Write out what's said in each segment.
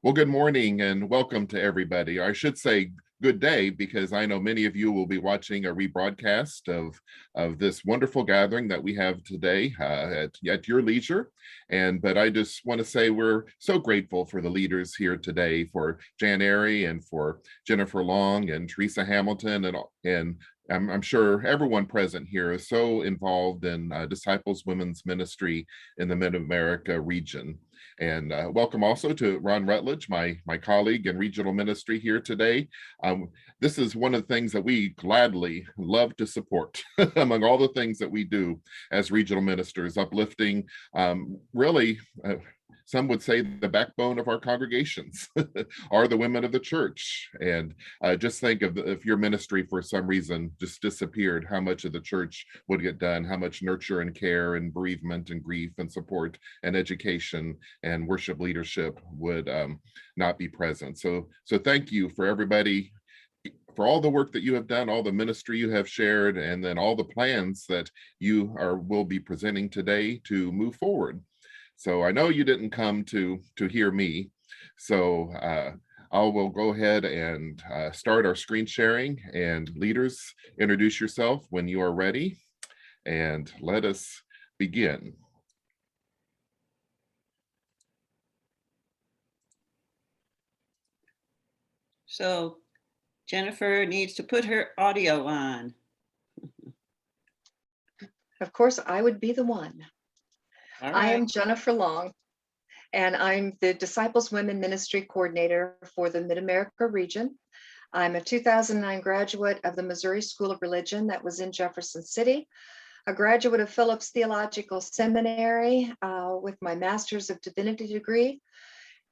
Well, good morning and welcome to everybody. I should say good day because I know many of you will be watching a rebroadcast of this wonderful gathering that we have today at your leisure. But I just want to say we're so grateful for the leaders here today, for Jan Airy and for Jennifer Long and Teresa Hamilton and I'm sure everyone present here is so involved in Disciples Women's Ministry in the Mid-America region. And welcome also to Ron Rutledge, my colleague in regional ministry here today. This is one of the things that we gladly love to support among all the things that we do as regional ministers, uplifting really some would say the backbone of our congregations are the women of the church. And just think of if your ministry for some reason just disappeared, how much of the church would get done, how much nurture and care and bereavement and grief and support and education and worship leadership would not be present. So thank you for everybody, for all the work that you have done, all the ministry you have shared, and then all the plans that you will be presenting today to move forward. So I know you didn't come to hear me, so I will go ahead and start our screen sharing. And leaders, introduce yourself when you are ready, and let us begin. So Jennifer needs to put her audio on. Of course, I would be the one. All I right. am Jennifer Long, and I'm the Disciples Women Ministry Coordinator for the Mid-America region. I'm a 2009 graduate of the Missouri School of Religion that was in Jefferson City, a graduate of Phillips Theological Seminary with my Master's of Divinity degree.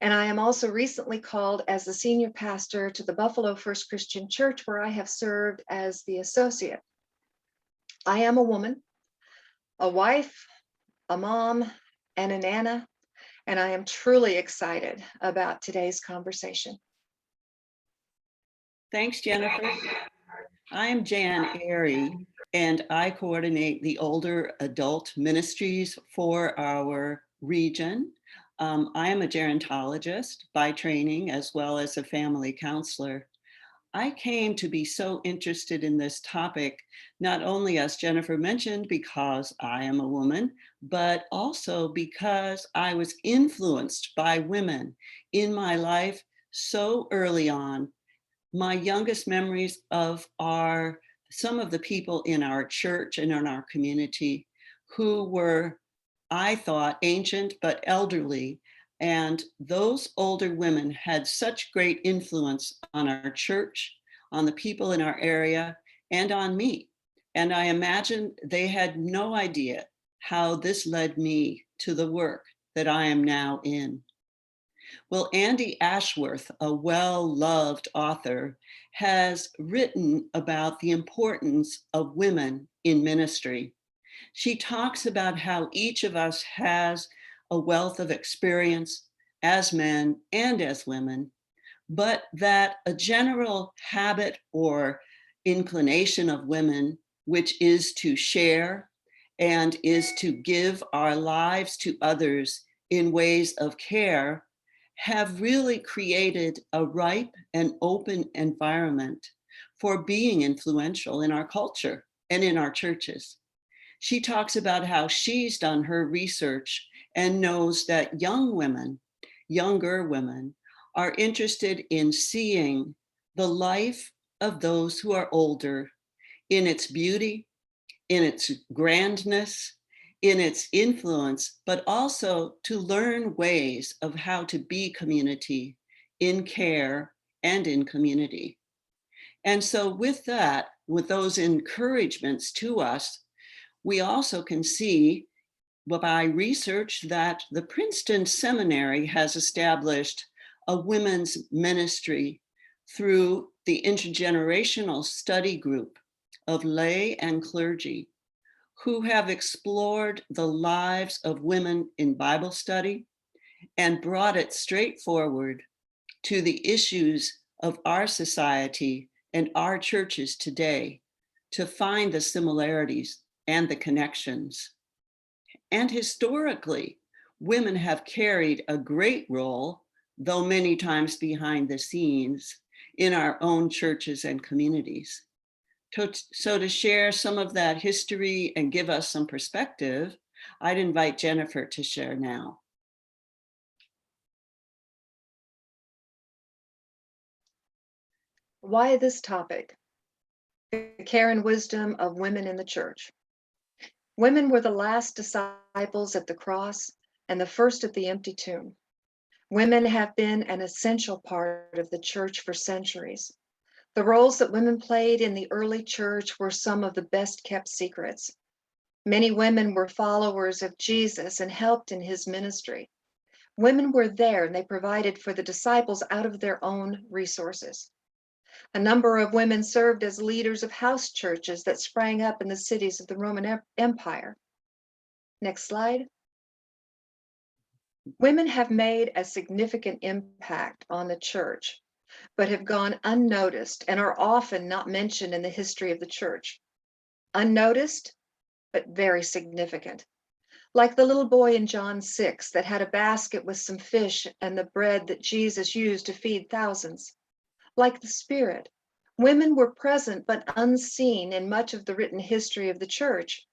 And I am also recently called as the senior pastor to the Buffalo First Christian Church, where I have served as the associate. I am a woman, a wife, a mom, and a nana, and I am truly excited about today's conversation. Thanks, Jennifer. I'm Jan Airy, and I coordinate the older adult ministries for our region. I am a gerontologist by training, as well as a family counselor. I came to be so interested in this topic, not only, as Jennifer mentioned, because I am a woman, but also because I was influenced by women in my life so early on. My youngest memories are some of the people in our church and in our community who were, I thought, ancient but elderly. And those older women had such great influence on our church, on the people in our area, and on me. And I imagine they had no idea how this led me to the work that I am now in. Well, Andy Ashworth, a well-loved author, has written about the importance of women in ministry. She talks about how each of us has a wealth of experience as men and as women, but that a general habit or inclination of women, which is to share and is to give our lives to others in ways of care, have really created a ripe and open environment for being influential in our culture and in our churches. She talks about how she's done her research and knows that younger women, are interested in seeing the life of those who are older in its beauty, in its grandness, in its influence, but also to learn ways of how to be community in care and in community. And so with that, with those encouragements to us, we also can see by research that the Princeton Seminary has established a women's ministry through the intergenerational study group of lay and clergy who have explored the lives of women in Bible study and brought it straight forward to the issues of our society and our churches today to find the similarities and the connections. And historically, women have carried a great role though many times behind the scenes in our own churches and communities. So to share some of that history and give us some perspective, I'd invite Jennifer to share now. Why this topic? The care and wisdom of women in the church. Women were the last disciples at the cross and the first at the empty tomb. Women have been an essential part of the church for centuries. The roles that women played in the early church were some of the best kept secrets. Many women were followers of Jesus and helped in his ministry. Women were there and they provided for the disciples out of their own resources. A number of women served as leaders of house churches that sprang up in the cities of the Roman Empire. Next slide. Women have made a significant impact on the church, but have gone unnoticed and are often not mentioned in the history of the church. Unnoticed, but very significant. Like the little boy in John 6 that had a basket with some fish and the bread that Jesus used to feed thousands. Like the Spirit, women were present but unseen in much of the written history of the church,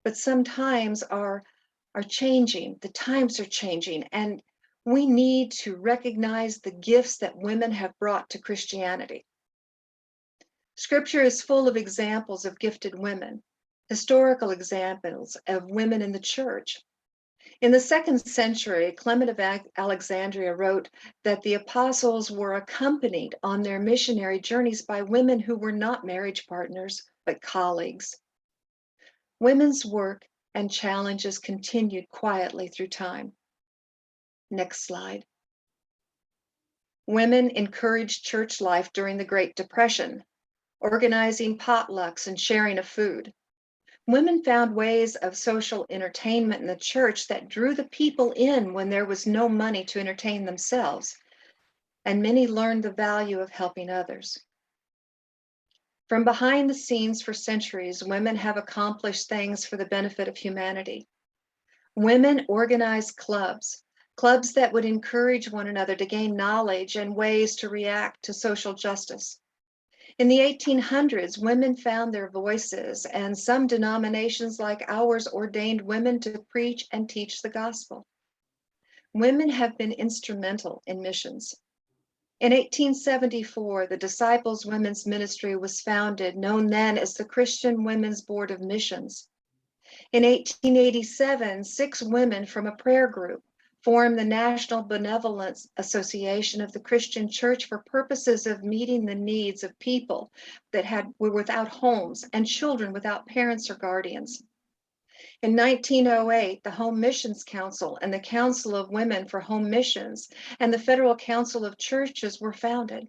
but sometimes are changing. The times are changing, and we need to recognize the gifts that women have brought to Christianity. Scripture is full of examples of gifted women, historical examples of women in the church. In the 2nd century, Clement of Alexandria wrote that the apostles were accompanied on their missionary journeys by women who were not marriage partners, but colleagues. Women's work and challenges continued quietly through time. Next slide. Women encouraged church life during the Great Depression, organizing potlucks and sharing of food. Women found ways of social entertainment in the church that drew the people in when there was no money to entertain themselves, and many learned the value of helping others. From behind the scenes for centuries, women have accomplished things for the benefit of humanity. Women organized clubs that would encourage one another to gain knowledge and ways to react to social justice. In the 1800s, women found their voices, and some denominations like ours ordained women to preach and teach the gospel. Women have been instrumental in missions. In 1874, the Disciples Women's Ministry was founded, known then as the Christian Women's Board of Missions. In 1887, 6 women from a prayer group formed the National Benevolence Association of the Christian Church for purposes of meeting the needs of people that were without homes and children without parents or guardians. In 1908, the Home Missions Council and the Council of Women for Home Missions and the Federal Council of Churches were founded.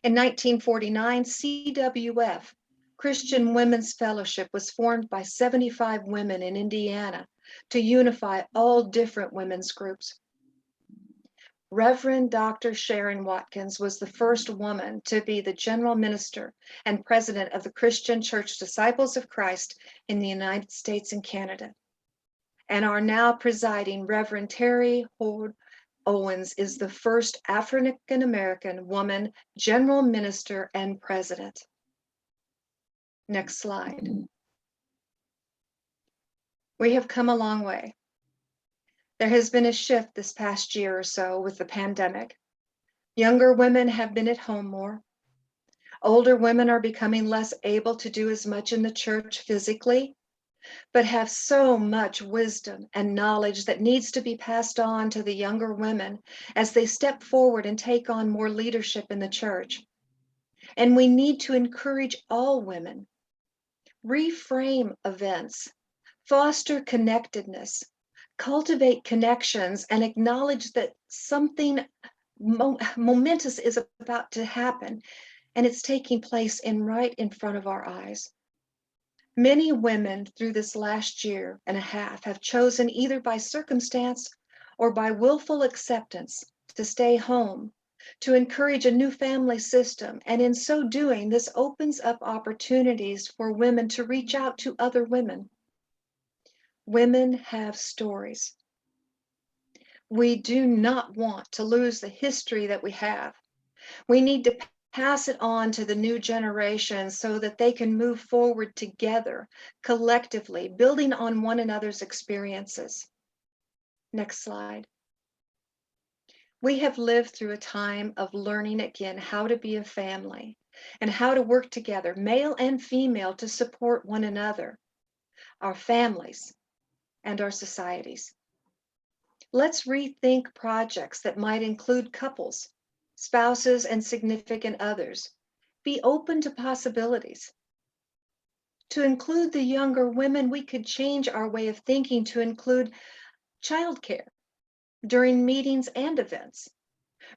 In 1949, CWF, Christian Women's Fellowship, was formed by 75 women in Indiana to unify all different women's groups. Reverend Dr. Sharon Watkins was the first woman to be the general minister and president of the Christian Church Disciples of Christ in the United States and Canada. And our now presiding Reverend Terry Hoard Owens is the first African American woman general minister and president. Next slide. We have come a long way. There has been a shift this past year or so with the pandemic. Younger women have been at home more. Older women are becoming less able to do as much in the church physically, but have so much wisdom and knowledge that needs to be passed on to the younger women as they step forward and take on more leadership in the church. And we need to encourage all women, reframe events, foster connectedness, cultivate connections, and acknowledge that something momentous is about to happen, and it's taking place right in front of our eyes. Many women through this last year and a half have chosen either by circumstance or by willful acceptance to stay home, to encourage a new family system. And in so doing, this opens up opportunities for women to reach out to other women. Women have stories. We do not want to lose the history that we have. We need to pass it on to the new generation so that they can move forward together, collectively, building on one another's experiences. Next slide. We have lived through a time of learning again how to be a family and how to work together, male and female, to support one another, our families, and our societies. Let's rethink projects that might include couples, spouses, and significant others. Be open to possibilities. To include the younger women, we could change our way of thinking to include childcare during meetings and events,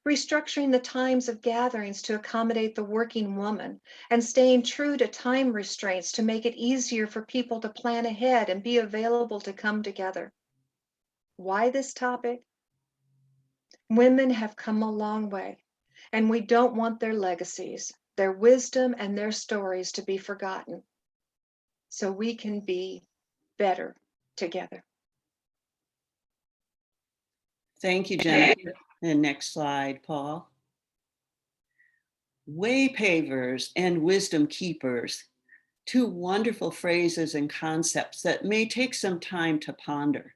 restructuring the times of gatherings to accommodate the working woman, and staying true to time restraints to make it easier for people to plan ahead and be available to come together. Why this topic? Women have come a long way, and we don't want their legacies, their wisdom, and their stories to be forgotten, so we can be better together. Thank you, Jennifer. And next slide, Paul. Way pavers and wisdom keepers, two wonderful phrases and concepts that may take some time to ponder.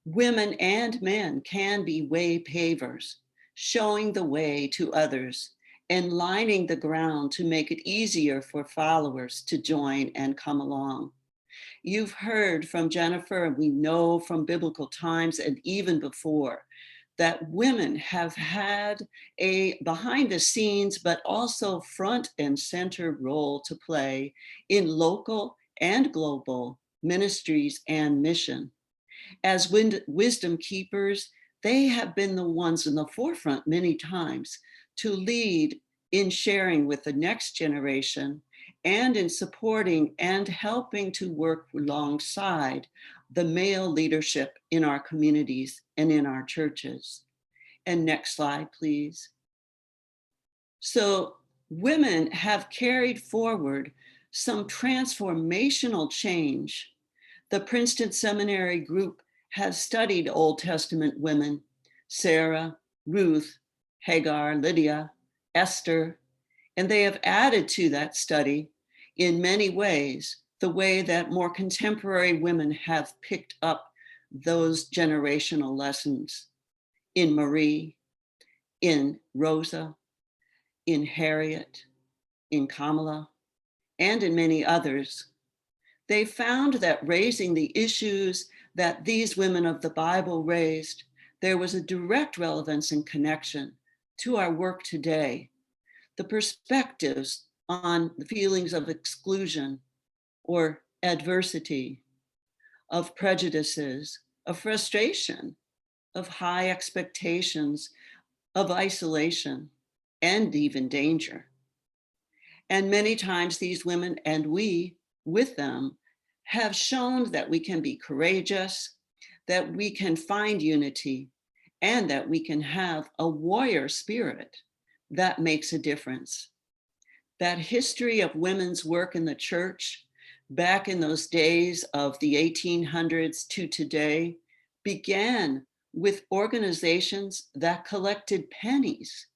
Women and men can be way pavers, showing the way to others and lining the ground to make it easier for followers to join and come along. You've heard from Jennifer, and we know from biblical times and even before, that women have had a behind the scenes, but also front and center role to play in local and global ministries and mission. As wisdom keepers, they have been the ones in the forefront many times to lead in sharing with the next generation and in supporting and helping to work alongside the male leadership in our communities and in our churches. And next slide, please. So women have carried forward some transformational change. The Princeton Seminary group has studied Old Testament women, Sarah, Ruth, Hagar, Lydia, Esther, and they have added to that study in many ways the way that more contemporary women have picked up those generational lessons in Marie, in Rosa, in Harriet, in Kamala, and in many others. They found that raising the issues that these women of the Bible raised, there was a direct relevance and connection to our work today. The perspectives on the feelings of exclusion or adversity, of prejudices, of frustration, of high expectations, of isolation, and even danger. And many times these women, and we with them, have shown that we can be courageous, that we can find unity, and that we can have a warrior spirit that makes a difference. That history of women's work in the church back in those days of the 1800s to today began with organizations that collected pennies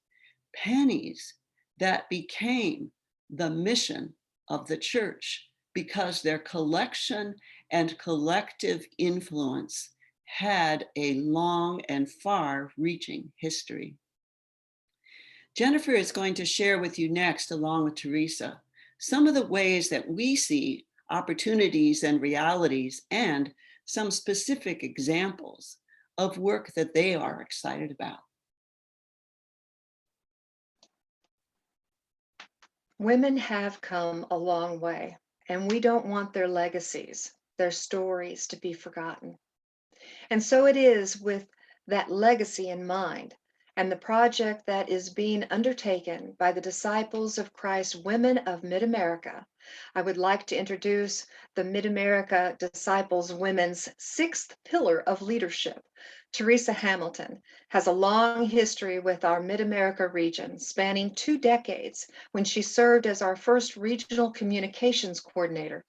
that became the mission of the church because their collection and collective influence had a long and far-reaching history. Jennifer is going to share with you next, along with Teresa, some of the ways that we see opportunities and realities and some specific examples of work that they are excited about. Women have come a long way, and we don't want their legacies, their stories to be forgotten. And so it is with that legacy in mind and the project that is being undertaken by the Disciples of Christ Women of Mid-America, I would like to introduce the Mid-America Disciples Women's sixth pillar of leadership. Teresa Hamilton has a long history with our Mid-America region, spanning 2 decades when she served as our first regional communications coordinator.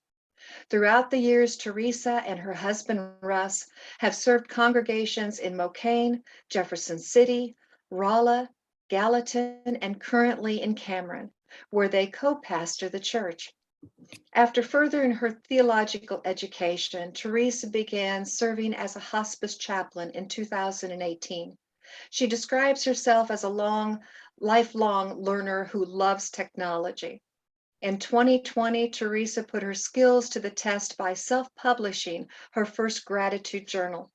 Throughout the years, Teresa and her husband Russ have served congregations in Mocaine, Jefferson City, Rolla, Gallatin, and currently in Cameron, where they co-pastor the church. After furthering her theological education, Teresa began serving as a hospice chaplain in 2018. She describes herself as a lifelong learner who loves technology. In 2020, Teresa put her skills to the test by self-publishing her first gratitude journal.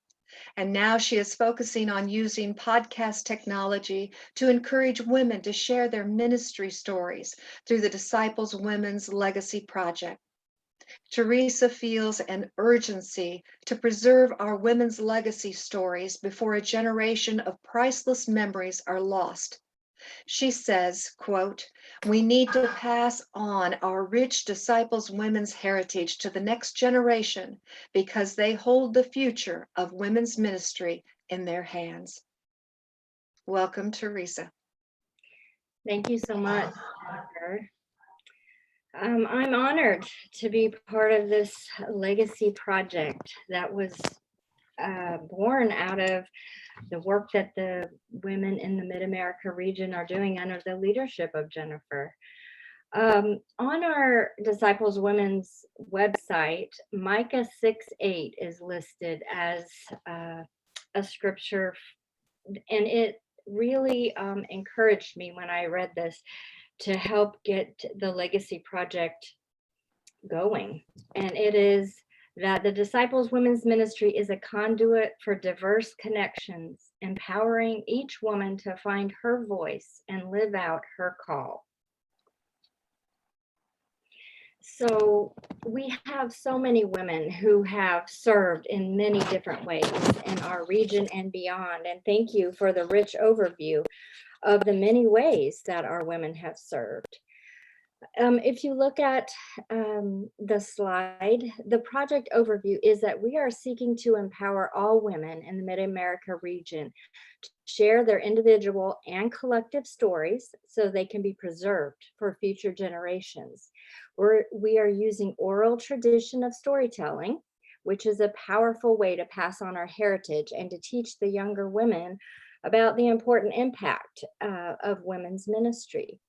And now she is focusing on using podcast technology to encourage women to share their ministry stories through the Disciples Women's Legacy Project. Teresa feels an urgency to preserve our women's legacy stories before a generation of priceless memories are lost. She says, quote, "We need to pass on our rich Disciples Women's heritage to the next generation because they hold the future of women's ministry in their hands." Welcome, Teresa. Thank you so much, Dr. I'm honored to be part of this legacy project that was born out of the work that the women in the Mid-America region are doing under the leadership of Jennifer. On our Disciples Women's website, Micah 6:8 is listed as a scripture, and it really encouraged me when I read this to help get the Legacy Project going. And it is that the Disciples Women's Ministry is a conduit for diverse connections, empowering each woman to find her voice and live out her call. So we have so many women who have served in many different ways in our region and beyond. And thank you for the rich overview of the many ways that our women have served. If you look at the slide, the project overview is that we are seeking to empower all women in the Mid-America region to share their individual and collective stories so they can be preserved for future generations. We are using oral tradition of storytelling, which is a powerful way to pass on our heritage and to teach the younger women about the important impact of women's ministry.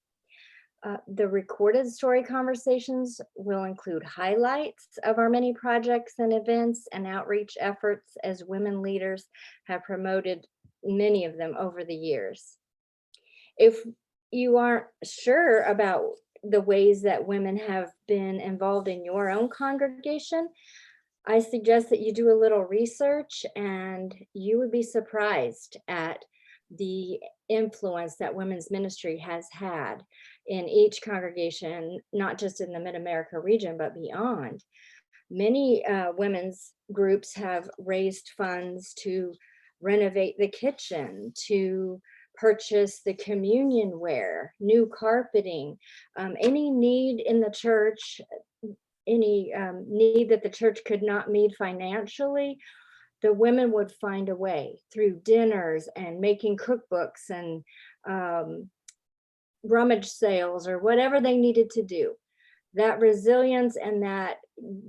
The recorded story conversations will include highlights of our many projects and events and outreach efforts as women leaders have promoted many of them over the years. If you aren't sure about the ways that women have been involved in your own congregation, I suggest that you do a little research, and you would be surprised at the influence that women's ministry has had in each congregation, not just in the Mid-America region, but beyond. Many women's groups have raised funds to renovate the kitchen, to purchase the communion ware, new carpeting, any need in the church, any need that the church could not meet financially. The women would find a way through dinners and making cookbooks and rummage sales or whatever they needed to do. That resilience and that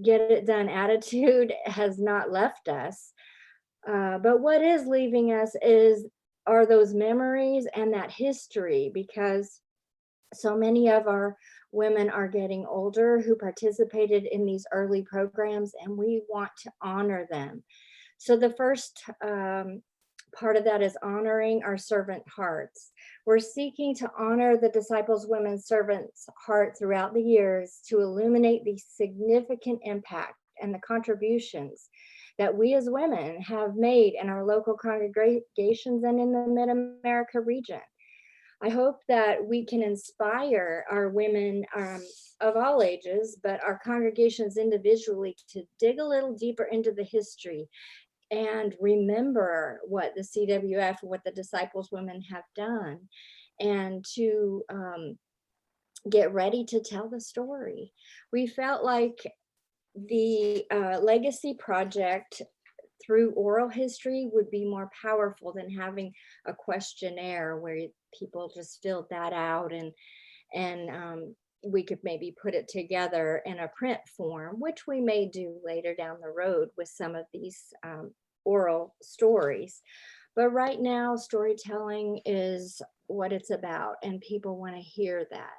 get it done attitude has not left us. But what is leaving us are those memories and that history, because so many of our women are getting older who participated in these early programs, and we want to honor them. So the first part of that is honoring our servant hearts. We're seeking to honor the Disciples Women's servants' heart throughout the years to illuminate the significant impact and the contributions that we as women have made in our local congregations and in the Mid-America region. I hope that we can inspire our women of all ages, but our congregations individually, to dig a little deeper into the history and remember what the CWF, what the Disciples Women have done, and to get ready to tell the story. We felt like the Legacy Project through oral history would be more powerful than having a questionnaire where people just filled that out and we could maybe put it together in a print form, which we may do later down the road with some of these oral stories. But right now, storytelling is what it's about, and people want to hear that.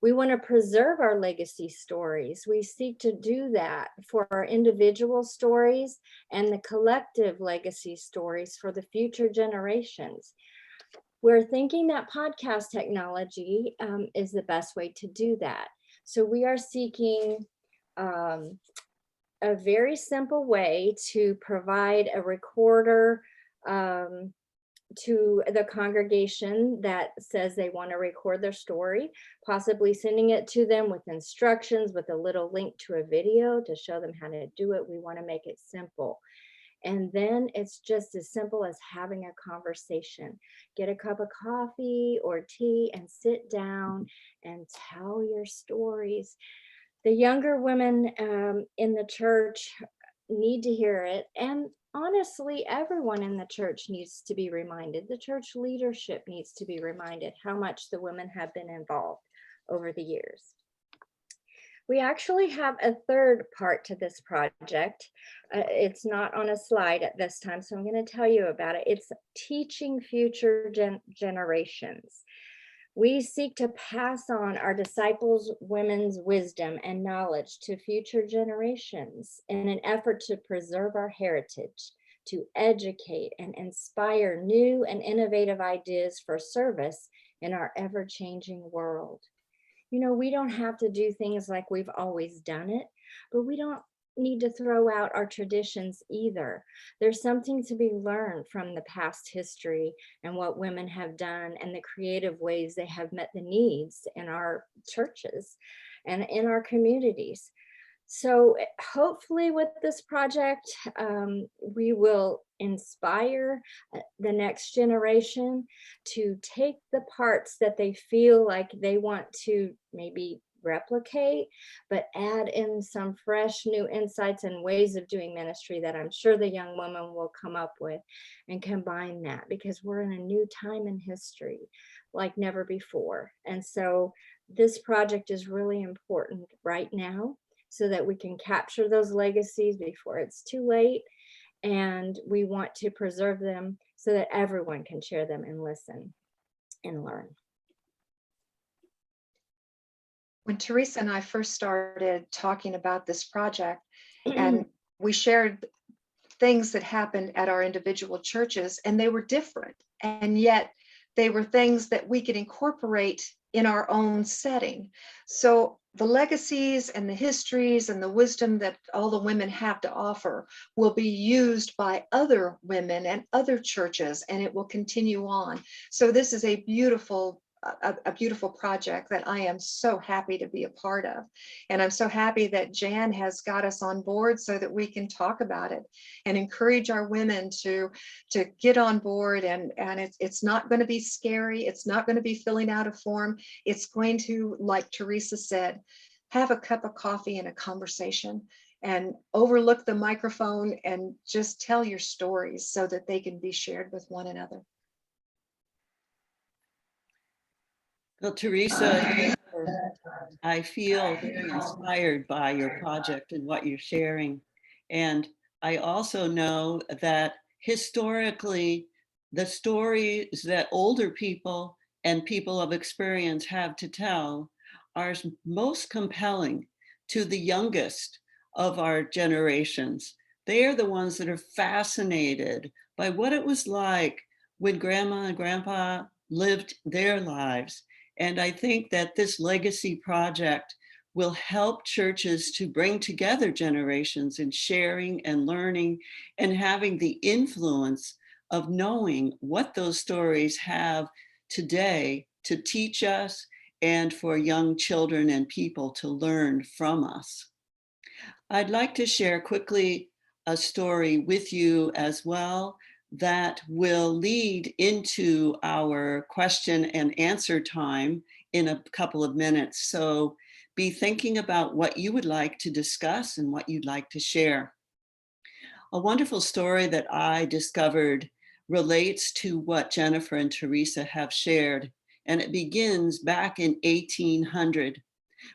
We want to preserve our legacy stories. We seek to do that for our individual stories and the collective legacy stories for the future generations. We're thinking that podcast technology is the best way to do that. So we are seeking a very simple way to provide a recorder to the congregation that says they want to record their story, possibly sending it to them with instructions, with a little link to a video to show them how to do it. We want to make it simple. And then it's just as simple as having a conversation. Get a cup of coffee or tea and sit down and tell your stories. The younger women in the church need to hear it. And honestly, everyone in the church needs to be reminded. The church leadership needs to be reminded how much the women have been involved over the years. We actually have a third part to this project. It's not on a slide at this time, so I'm going to tell you about it. It's teaching future generations. We seek to pass on our disciples' women's wisdom and knowledge to future generations in an effort to preserve our heritage, to educate and inspire new and innovative ideas for service in our ever-changing world. You know, we don't have to do things like we've always done it, but we don't need to throw out our traditions either. There's something to be learned from the past history and what women have done and the creative ways they have met the needs in our churches and in our communities. So hopefully with this project, we will inspire the next generation to take the parts that they feel like they want to maybe replicate, but add in some fresh new insights and ways of doing ministry that I'm sure the young women will come up with, and combine that, because we're in a new time in history like never before. And so this project is really important right now, so that we can capture those legacies before it's too late. And we want to preserve them so that everyone can share them and listen and learn. When Teresa and I first started talking about this project, and we shared things that happened at our individual churches, and they were different, and yet they were things that we could incorporate in our own setting. So the legacies and the histories and the wisdom that all the women have to offer will be used by other women and other churches, and it will continue on. So this is a beautiful project that I am so happy to be a part of. And I'm so happy that Jan has got us on board so that we can talk about it and encourage our women to get on board. And it's not going to be scary. It's not going to be filling out a form. It's going to, like Teresa said, have a cup of coffee and a conversation, and overlook the microphone and just tell your stories so that they can be shared with one another. Well, Teresa, I feel very inspired by your project and what you're sharing. And I also know that historically, the stories that older people and people of experience have to tell are most compelling to the youngest of our generations. They are the ones that are fascinated by what it was like when Grandma and Grandpa lived their lives. And I think that this legacy project will help churches to bring together generations in sharing and learning and having the influence of knowing what those stories have today to teach us and for young children and people to learn from us. I'd like to share quickly a story with you as well that will lead into our question and answer time in a couple of minutes. So be thinking about what you would like to discuss and what you'd like to share. A wonderful story that I discovered relates to what Jennifer and Teresa have shared, and it begins back in 1800.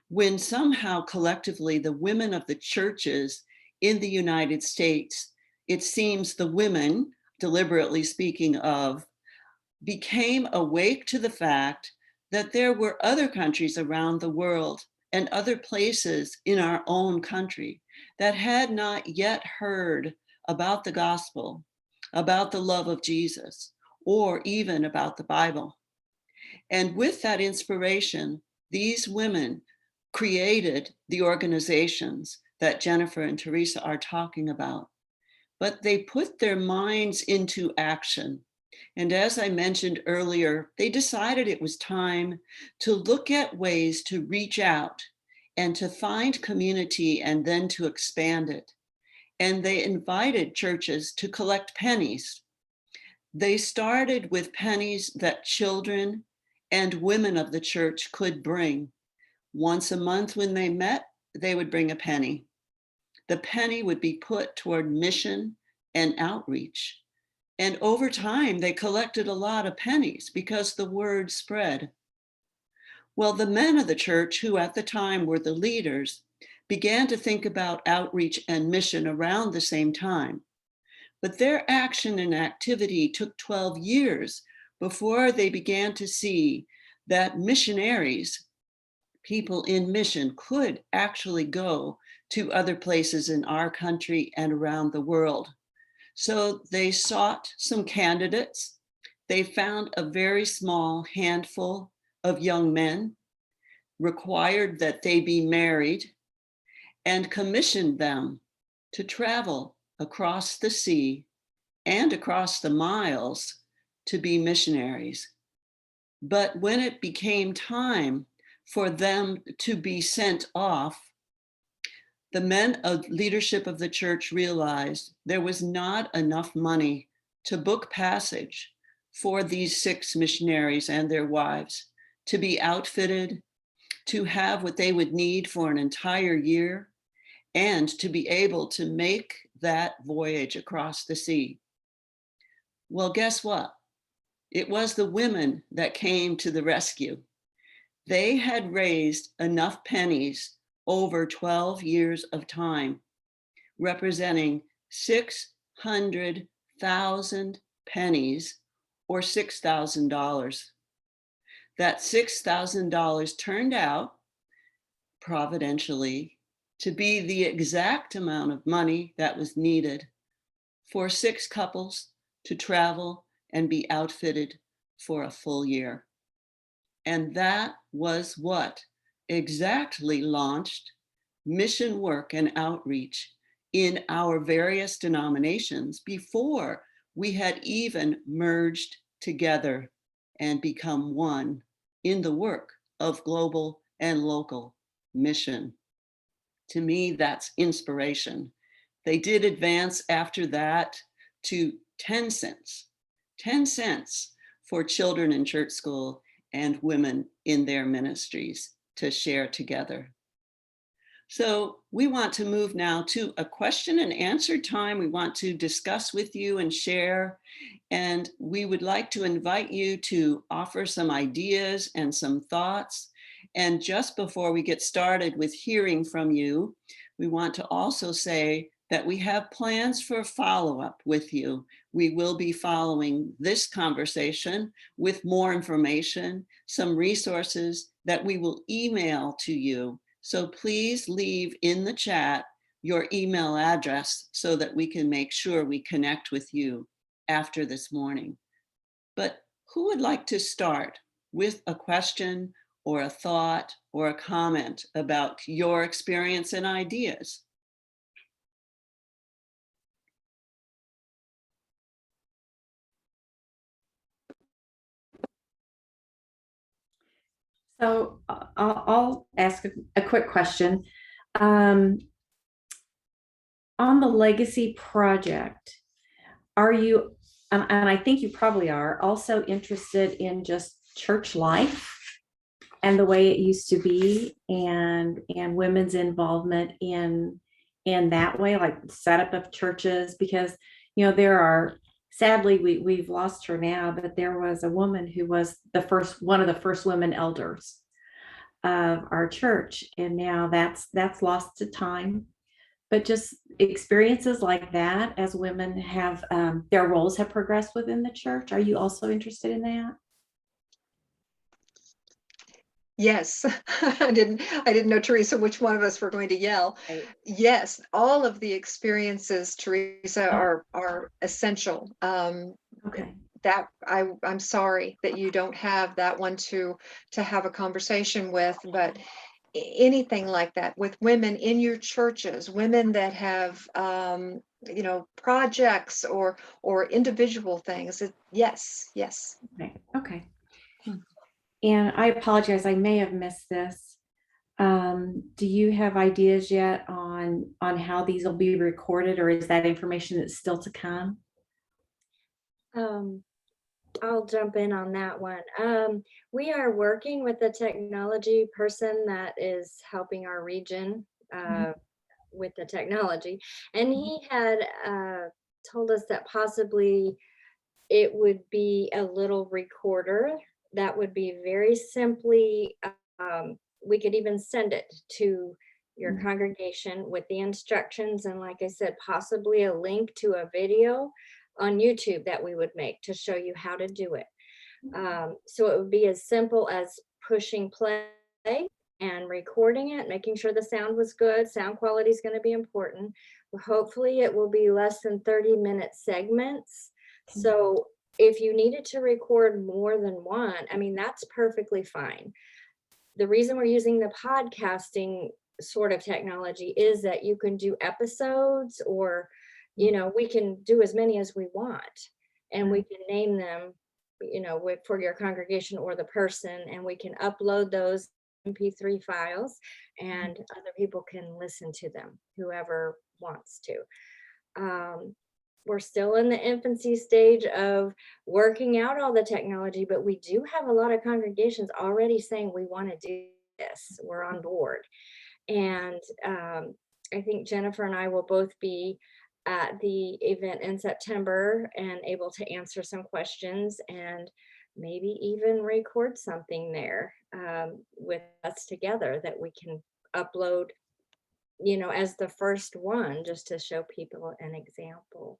when somehow collectively the women of the churches in the United States, it seems the women, deliberately speaking of, became awake to the fact that there were other countries around the world and other places in our own country that had not yet heard about the gospel, about the love of Jesus, or even about the Bible. And with that inspiration, these women created the organizations that Jennifer and Teresa are talking about. But they put their minds into action. And as I mentioned earlier, they decided it was time to look at ways to reach out and to find community and then to expand it. And they invited churches to collect pennies. They started with pennies that children and women of the church could bring. Once a month when they met, they would bring a penny. The penny would be put toward mission and outreach. And over time, they collected a lot of pennies because the word spread. Well, the men of the church, who at the time were the leaders, began to think about outreach and mission around the same time. But their action and activity took 12 years before they began to see that missionaries, people in mission, could actually go to other places in our country and around the world. So they sought some candidates. They found a very small handful of young men, required that they be married, and commissioned them to travel across the sea and across the miles to be missionaries. But when it became time for them to be sent off, the men of leadership of the church realized there was not enough money to book passage for these 6 missionaries and their wives to be outfitted, to have what they would need for an entire year, and to be able to make that voyage across the sea. Well, guess what? It was the women that came to the rescue. They had raised enough pennies over 12 years of time, representing 600,000 pennies or $6,000. That $6,000 turned out, providentially, to be the exact amount of money that was needed for 6 couples to travel and be outfitted for a full year. And that was what exactly launched mission work and outreach in our various denominations before we had even merged together and become one in the work of global and local mission. To me, that's inspiration. They did advance after that to 10 cents for children in church school and women in their ministries to share together. So we want to move now to a question and answer time. We want to discuss with you and share, and we would like to invite you to offer some ideas and some thoughts. And just before we get started with hearing from you, we want to also say that we have plans for follow-up with you. We will be following this conversation with more information, some resources that we will email to you. So please leave in the chat your email address so that we can make sure we connect with you after this morning. But who would like to start with a question or a thought or a comment about your experience and ideas? So I'll ask a quick question. On the Legacy Project, are you, and I think you probably are, also interested in just church life and the way it used to be, and women's involvement in that way, like setup of churches? Because there are, sadly, we've lost her now, but there was a woman who was one of the first women elders of our church. And now that's lost to time. But just experiences like that as women have their roles have progressed within the church. Are you also interested in that? Yes, I didn't know, Teresa, which one of us were going to yell. Right. Yes, all of the experiences, Teresa, are essential. Okay. That I'm sorry that you don't have that one to have a conversation with, but anything like that with women in your churches, women that have projects or individual things. Yes. Okay. Okay. And I apologize, I may have missed this. Do you have ideas yet on how these will be recorded, or is that information that's still to come? I'll jump in on that one. We are working with a technology person that is helping our region with the technology, and he had told us that possibly it would be a little recorder that would be very simply, we could even send it to your congregation with the instructions, and like I said, possibly a link to a video on YouTube that we would make to show you how to do it. So it would be as simple as pushing play and recording it, making sure the sound was good. Sound quality is going to be important. Hopefully it will be less than 30-minute segments. So if you needed to record more than one, I mean, that's perfectly fine. The reason we're using the podcasting sort of technology is that you can do episodes, or we can do as many as we want, and we can name them, for your congregation or the person, and we can upload those MP3 files, and other people can listen to them, whoever wants to. We're still in the infancy stage of working out all the technology, but we do have a lot of congregations already saying we want to do this. We're on board. And I think Jennifer and I will both be at the event in September and able to answer some questions and maybe even record something there with us together that we can upload, as the first one, just to show people an example.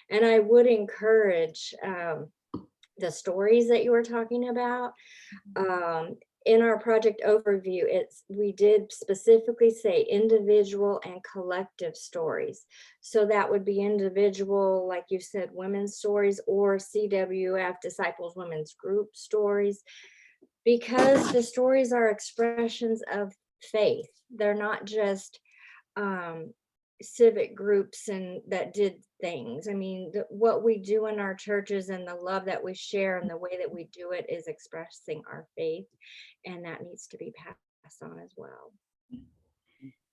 And I would encourage the stories that you were talking about. In our project overview, we did specifically say individual and collective stories. So that would be individual, like you said, women's stories, or CWF, Disciples Women's Group stories, because the stories are expressions of faith. They're not just civic groups and that did things. I mean, what we do in our churches and the love that we share and the way that we do it is expressing our faith, and that needs to be passed on as well.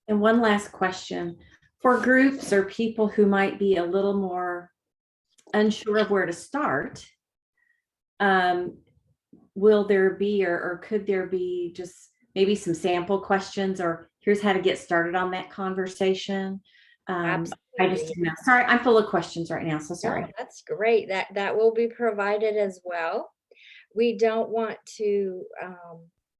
And one last question for groups or people who might be a little more unsure of where to start. Will there be, or could there be just maybe some sample questions, or here's how to get started on that conversation? I just didn't know. Sorry, I'm full of questions right now, so sorry. No, that's great. That will be provided as well. We don't want to,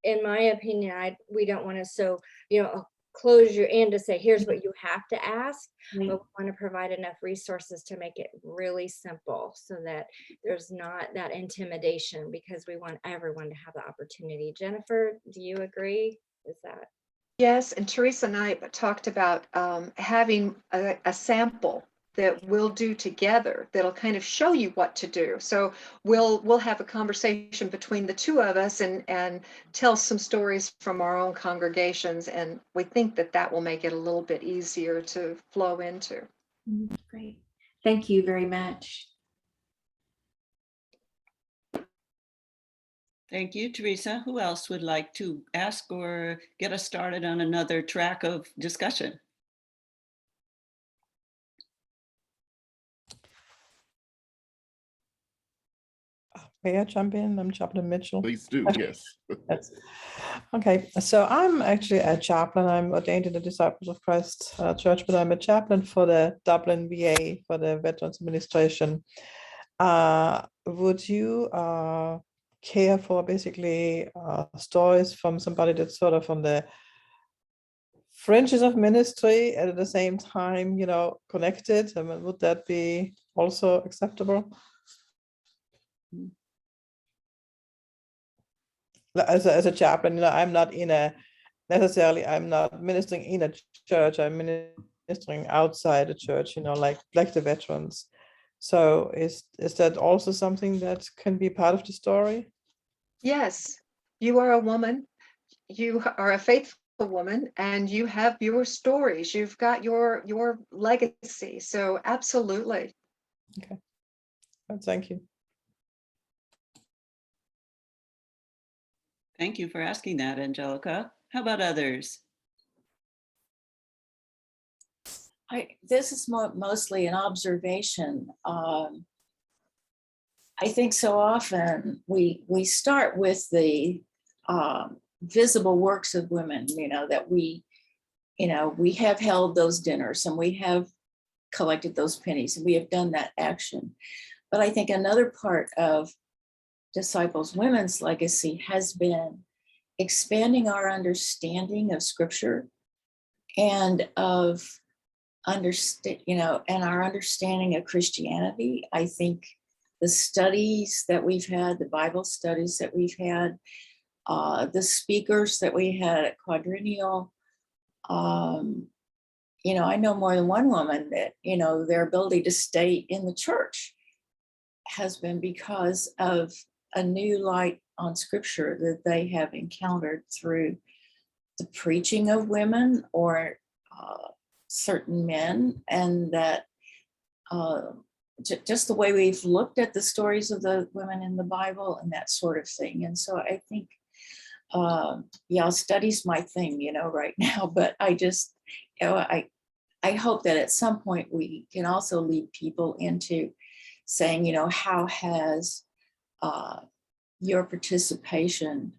in my opinion, we don't want to close you in to say, here's what you have to ask, but we want to provide enough resources to make it really simple so that there's not that intimidation, because we want everyone to have the opportunity. Jennifer, do you agree? Is that? Yes, and Teresa and I talked about having a sample that we'll do together that'll kind of show you what to do. So we'll have a conversation between the two of us and tell some stories from our own congregations, and we think that will make it a little bit easier to flow into. Great. Thank you very much. Thank you, Teresa. Who else would like to ask or get us started on another track of discussion? May I jump in? I'm Chaplain Mitchell. Please do, yes. Yes. Okay, so I'm actually a chaplain. I'm ordained in the Disciples of Christ Church, but I'm a chaplain for the Dublin VA, for the Veterans Administration. Would you care for basically stories from somebody that's sort of on the fringes of ministry and at the same time, connected? I mean, would that be also acceptable? As a chaplain, I'm not ministering in a church. I'm ministering outside the church, like the veterans. So is that also something that can be part of the story? Yes, you are a woman. You are a faithful woman, and you have your stories. You've got your legacy. So absolutely. Okay. Thank you. Thank you for asking that, Angelica. How about others? This is mostly an observation. I think so often we start with the visible works of women, that we have held those dinners and we have collected those pennies and we have done that action. But I think another part of Disciples Women's legacy has been expanding our understanding of Scripture and of and our understanding of Christianity. I think the studies that we've had, the Bible studies that we've had, the speakers that we had at Quadrennial, I know more than one woman that, their ability to stay in the church has been because of a new light on Scripture that they have encountered through the preaching of women or certain men, and that just the way we've looked at the stories of the women in the Bible and that sort of thing. And so I think, study's my thing, right now, but I just, I hope that at some point we can also lead people into saying, how has your participation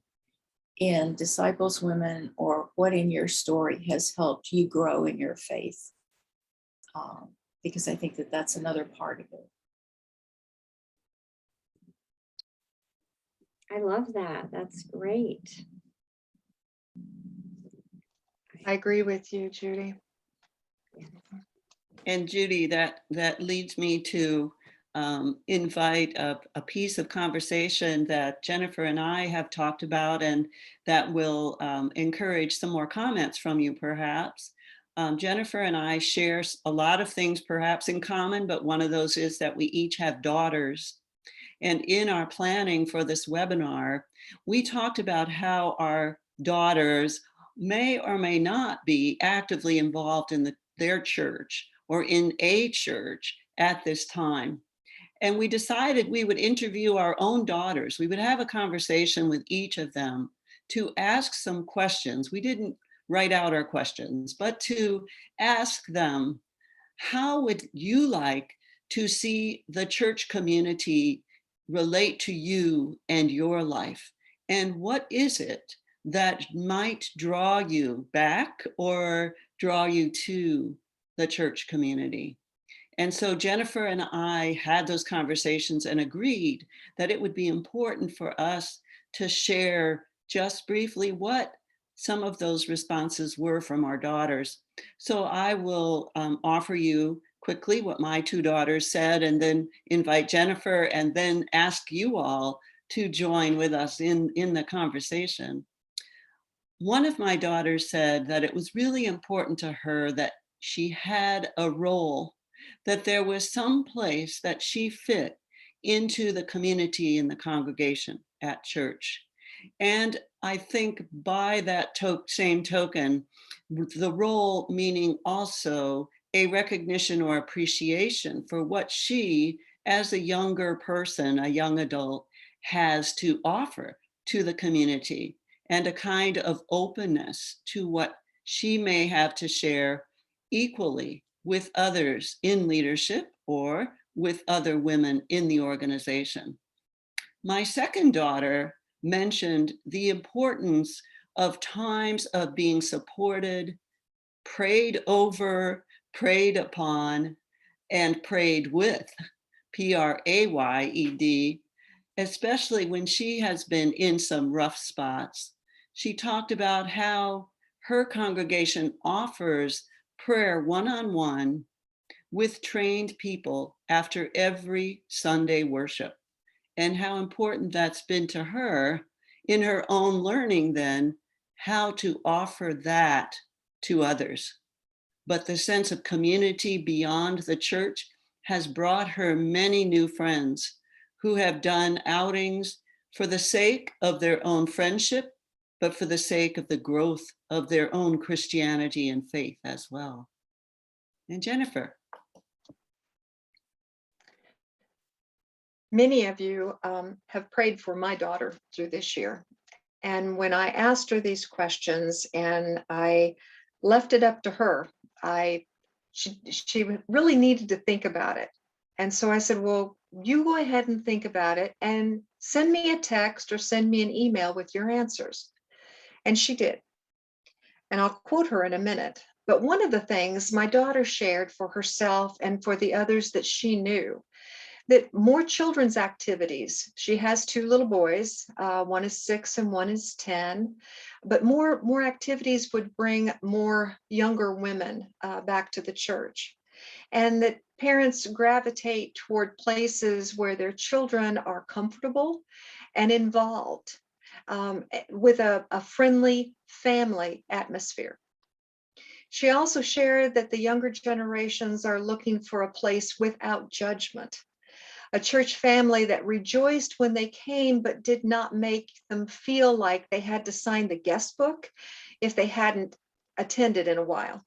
in Disciples Women, or what in your story has helped you grow in your faith? Because I think that that's another part of it. I love that. That's great. I agree with you, Judy. And Judy, that leads me to invite a piece of conversation that Jennifer and I have talked about, and that will encourage some more comments from you, perhaps. Jennifer and I share a lot of things perhaps in common, but one of those is that we each have daughters. And in our planning for this webinar, we talked about how our daughters may or may not be actively involved in their church or in a church at this time. And we decided we would interview our own daughters. We would have a conversation with each of them to ask some questions. We didn't write out our questions, but to ask them, how would you like to see the church community relate to you and your life? And what is it that might draw you back or draw you to the church community? And so Jennifer and I had those conversations and agreed that it would be important for us to share just briefly what some of those responses were from our daughters. So I will offer you quickly what my two daughters said, and then invite Jennifer, and then ask you all to join with us in the conversation. One of my daughters said that it was really important to her that she had a role, that there was some place that she fit into the community and the congregation at church. And I think by that same token, the role meaning also a recognition or appreciation for what she, as a younger person, a young adult, has to offer to the community, and a kind of openness to what she may have to share equally with others in leadership or with other women in the organization. My second daughter mentioned the importance of times of being supported, prayed over, prayed upon, and prayed with, Prayed, especially when she has been in some rough spots. She talked about how her congregation offers prayer one-on-one with trained people after every Sunday worship, and how important that's been to her in her own learning then how to offer that to others. But the sense of community beyond the church has brought her many new friends who have done outings for the sake of their own friendship, but for the sake of the growth of their own Christianity and faith as well. And Jennifer. Many of you have prayed for my daughter through this year. And when I asked her these questions and I left it up to her, she really needed to think about it. And so I said, well, you go ahead and think about it and send me a text or send me an email with your answers. And she did. And I'll quote her in a minute. But one of the things my daughter shared for herself and for the others that she knew, that more children's activities. She has two little boys, one is 6 and one is 10, but more activities would bring more younger women back to the church. And that parents gravitate toward places where their children are comfortable and involved with a friendly family atmosphere. She also shared that the younger generations are looking for a place without judgment, a church family that rejoiced when they came, but did not make them feel like they had to sign the guest book if they hadn't attended in a while.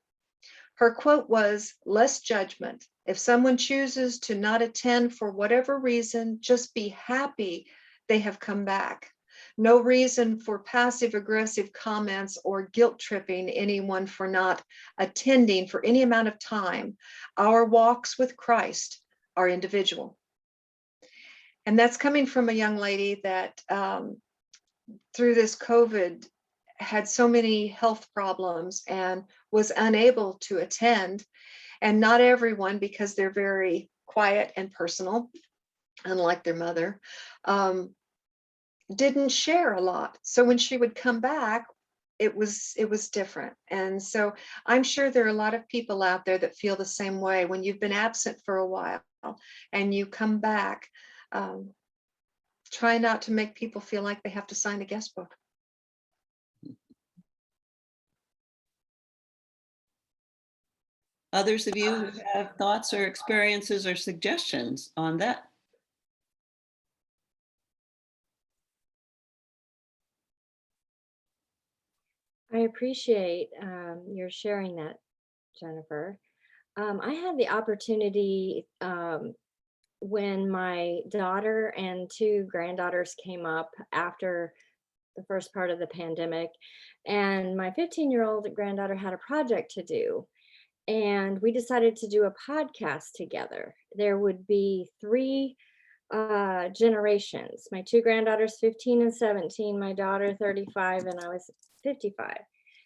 Her quote was, "Less judgment. If someone chooses to not attend for whatever reason, just be happy they have come back. No reason for passive aggressive comments or guilt tripping anyone for not attending for any amount of time. Our walks with Christ are individual." And that's coming from a young lady that through this COVID had so many health problems and was unable to attend. And not everyone, because they're very quiet and personal, unlike their mother, didn't share a lot. So when she would come back, it was different. And so I'm sure there are a lot of people out there that feel the same way. When you've been absent for a while and you come back, try not to make people feel like they have to sign a guest book. Others of you who have thoughts or experiences or suggestions on that? I appreciate your sharing that, Jennifer. I had the opportunity when my daughter and 2 granddaughters came up after the first part of the pandemic, and my 15-year-old granddaughter had a project to do, and we decided to do a podcast together. There would be 3 generations. My 2 granddaughters, 15 and 17, my daughter 35, and I was 55.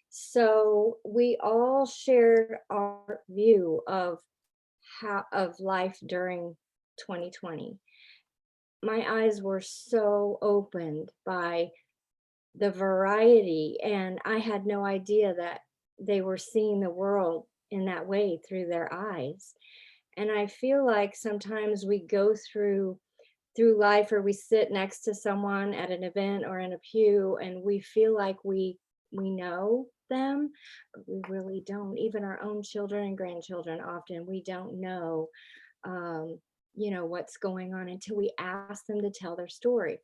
So we all shared our view of life during 2020. My eyes were so opened by the variety, and I had no idea that they were seeing the world in that way through their eyes. And I feel like sometimes we go through life, or we sit next to someone at an event or in a pew, and we feel like we know them, but we really don't. Even our own children and grandchildren, often we don't know what's going on until we ask them to tell their story.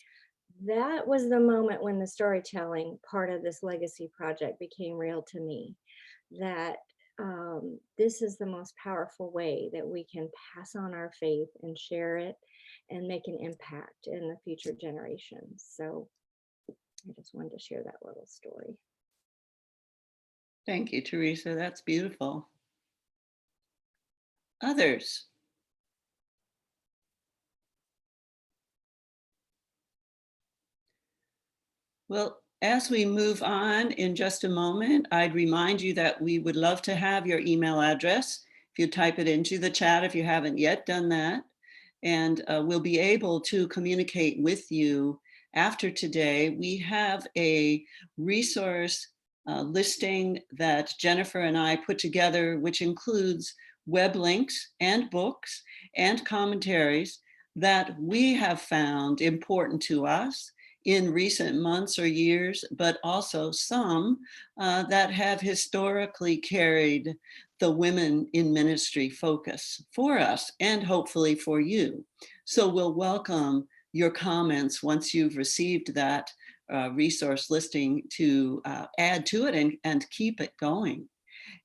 That was the moment when the storytelling part of this legacy project became real to me, that this is the most powerful way that we can pass on our faith and share it and make an impact in the future generations. So I just wanted to share that little story. Thank you, Teresa. That's beautiful. Others? Well, as we move on in just a moment, I'd remind you that we would love to have your email address. If you type it into the chat, if you haven't yet done that. and we'll be able to communicate with you after today. We have a resource listing that Jennifer and I put together, which includes web links and books and commentaries that we have found important to us in recent months or years, but also some that have historically carried the women in ministry focus for us and hopefully for you. So we'll welcome your comments once you've received that resource listing to add to it and keep it going.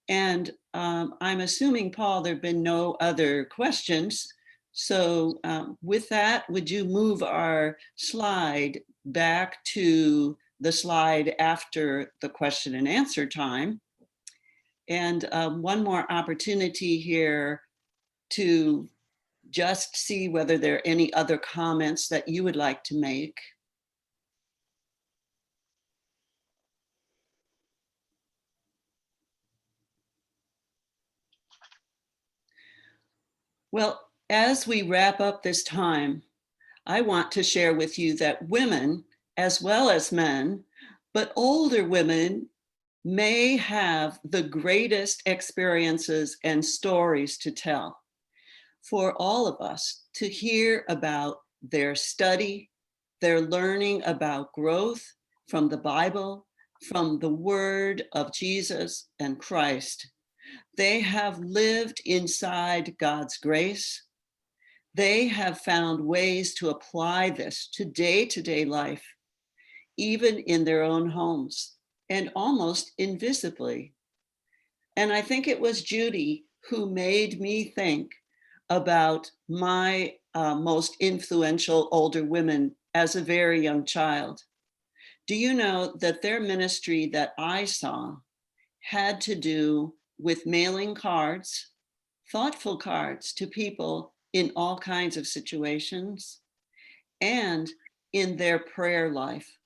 And I'm assuming, Paul, there have been no other questions. So with that, would you move our slide back to the slide after the question and answer time? And one more opportunity here to just see whether there are any other comments that you would like to make. Well, as we wrap up this time, I want to share with you that women, as well as men, but older women may have the greatest experiences and stories to tell for all of us to hear about their study, their learning about growth from the Bible, from the word of Jesus and Christ. They have lived inside God's grace. They have found ways to apply this to day-to-day life, even in their own homes and almost invisibly. And I think it was Judy who made me think about my most influential older women as a very young child. Do you know that their ministry that I saw had to do with mailing cards, thoughtful cards to people in all kinds of situations, and in their prayer life?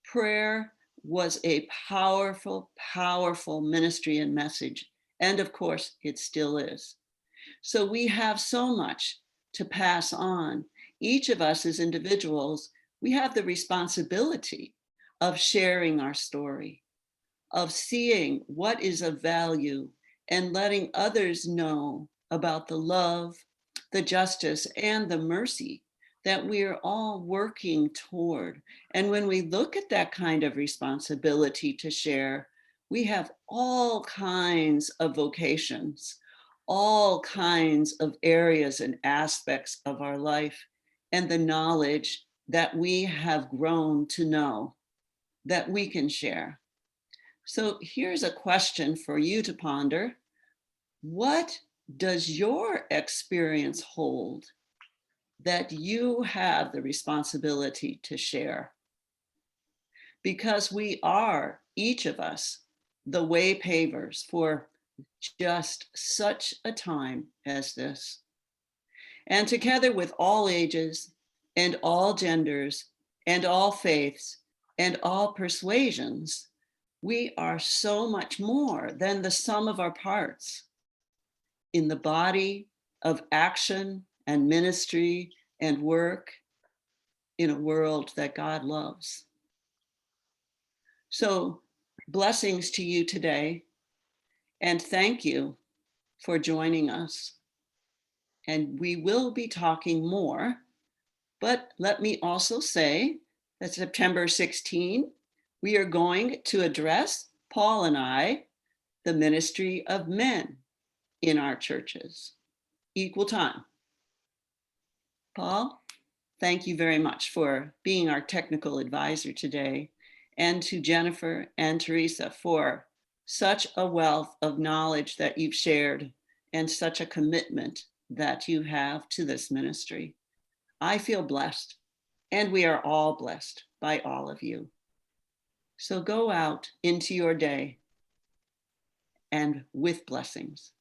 Prayer was a powerful, powerful ministry and message. And of course, it still is. So we have so much to pass on. Each of us as individuals, we have the responsibility of sharing our story, of seeing what is of value and letting others know about the love, the justice, and the mercy that we are all working toward. And when we look at that kind of responsibility to share, we have all kinds of vocations, all kinds of areas and aspects of our life, and the knowledge that we have grown to know that we can share. So here's a question for you to ponder. What does your experience hold that you have the responsibility to share? Because we are, each of us, the way pavers for just such a time as this. And together with all ages and all genders and all faiths and all persuasions, we are so much more than the sum of our parts in the body of action and ministry and work in a world that God loves. So blessings to you today, and thank you for joining us. And we will be talking more, but let me also say that September 16, we are going to address, Paul and I, the ministry of men in our churches, equal time. Paul, thank you very much for being our technical advisor today, and to Jennifer and Teresa for such a wealth of knowledge that you've shared and such a commitment that you have to this ministry. I feel blessed, and we are all blessed by all of you. So go out into your day and with blessings.